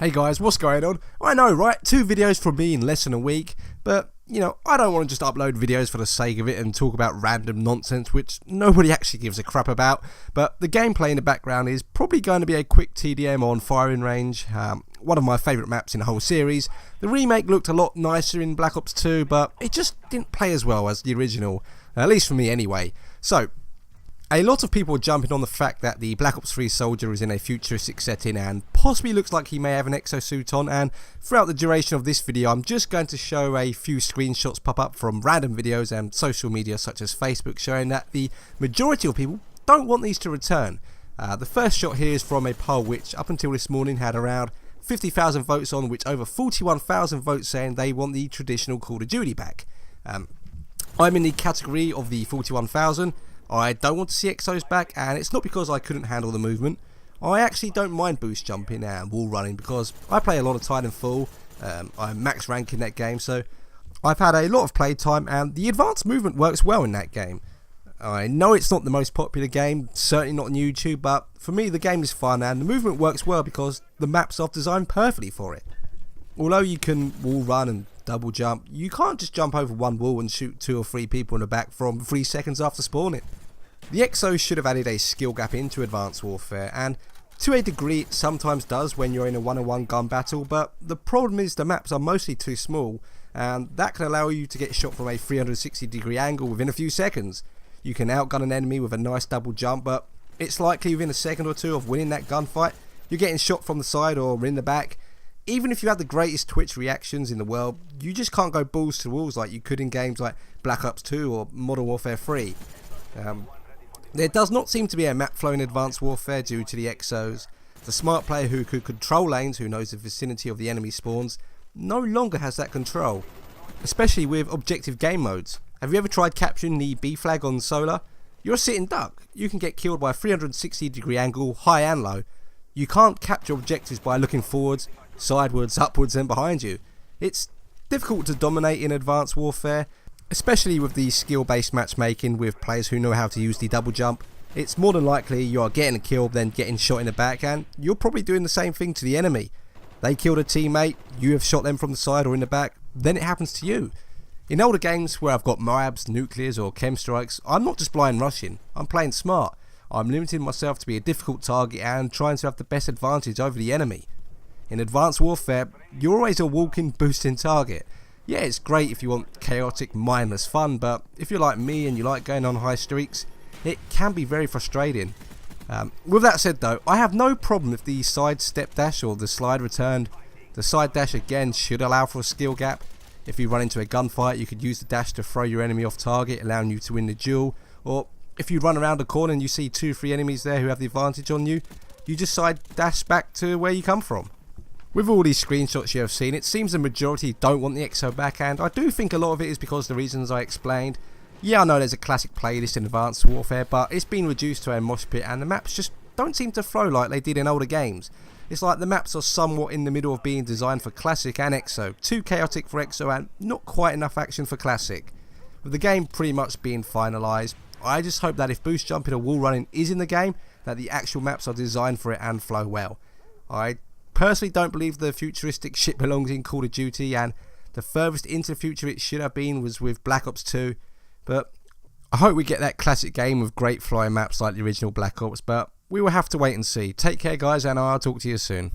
Hey guys, what's going on? I know, right? 2 videos from me in less than a week, but, I don't want to just upload videos for the sake of it and talk about random nonsense which nobody actually gives a crap about, but the gameplay in the background is probably going to be a quick TDM on Firing Range, one of my favourite maps in the whole series. The remake looked a lot nicer in Black Ops 2, but it just didn't play as well as the original, at least for me anyway. So, a lot of people are jumping on the fact that the Black Ops 3 soldier is in a futuristic setting and possibly looks like he may have an EXO suit on, and throughout the duration of this video I'm just going to show a few screenshots pop up from random videos and social media such as Facebook showing that the majority of people don't want these to return. The first shot here is from a poll which up until this morning had around 50,000 votes on, which over 41,000 votes saying they want the traditional Call of Duty back. I'm in the category of the 41,000. I don't want to see EXOs back, and it's not because I couldn't handle the movement. I actually don't mind boost jumping and wall running because I play a lot of Titanfall. I'm max rank in that game, so I've had a lot of play time, and the advanced movement works well in that game. I know it's not the most popular game, certainly not on YouTube, but for me the game is fun and the movement works well because the maps are designed perfectly for it. Although you can wall run and double jump, you can't just jump over one wall and shoot 2 or 3 people in the back from 3 seconds after spawning. The EXO should have added a skill gap into Advanced Warfare, and to a degree it sometimes does when you're in a one-on-one gun battle, but the problem is the maps are mostly too small, and that can allow you to get shot from a 360-degree angle within a few seconds. You can outgun an enemy with a nice double jump, but it's likely within a second or two of winning that gunfight, you're getting shot from the side or in the back. Even if you have the greatest Twitch reactions in the world, you just can't go balls to walls like you could in games like Black Ops 2 or Modern Warfare 3. There does not seem to be a map flow in Advanced Warfare due to the EXOs. The smart player who could control lanes, who knows the vicinity of the enemy spawns, no longer has that control, especially with objective game modes. Have you ever tried capturing the B flag on Solar? You're a sitting duck. You can get killed by a 360-degree angle, high and low. You can't capture objectives by looking forwards, sideways, upwards and behind you. It's difficult to dominate in Advanced Warfare, especially with the skill-based matchmaking with players who know how to use the double jump. It's more than likely you are getting a kill then getting shot in the back, and you're probably doing the same thing to the enemy. They killed a teammate, you have shot them from the side or in the back, then it happens to you. In older games where I've got MOABs, nuclears or chem strikes, I'm not just blind rushing, I'm playing smart. I'm limiting myself to be a difficult target and trying to have the best advantage over the enemy. In Advanced Warfare, you're always a walking, boosting target. Yeah, it's great if you want chaotic, mindless fun, but if you're like me and you like going on high streaks, it can be very frustrating. With that said though, I have no problem if the side step dash or the slide returned. The side dash again should allow for a skill gap. If you run into a gunfight, you could use the dash to throw your enemy off target, allowing you to win the duel. Or if you run around a corner and you see 2-3 enemies there who have the advantage on you, you just side dash back to where you come from. With all these screenshots you have seen, it seems the majority don't want the EXO back, and I do think a lot of it is because of the reasons I explained. Yeah, I know there's a classic playlist in Advanced Warfare, but it's been reduced to a mosh pit and the maps just don't seem to flow like they did in older games. It's like the maps are somewhat in the middle of being designed for Classic and EXO, too chaotic for EXO and not quite enough action for Classic. With the game pretty much being finalised, I just hope that if boost jumping or wall running is in the game, that the actual maps are designed for it and flow well. I personally don't believe the futuristic shit belongs in Call of Duty, and the furthest into the future it should have been was with Black Ops 2, but I hope we get that classic game with great flying maps like the original Black Ops, but we will have to wait and see. Take care guys, and I'll talk to you soon.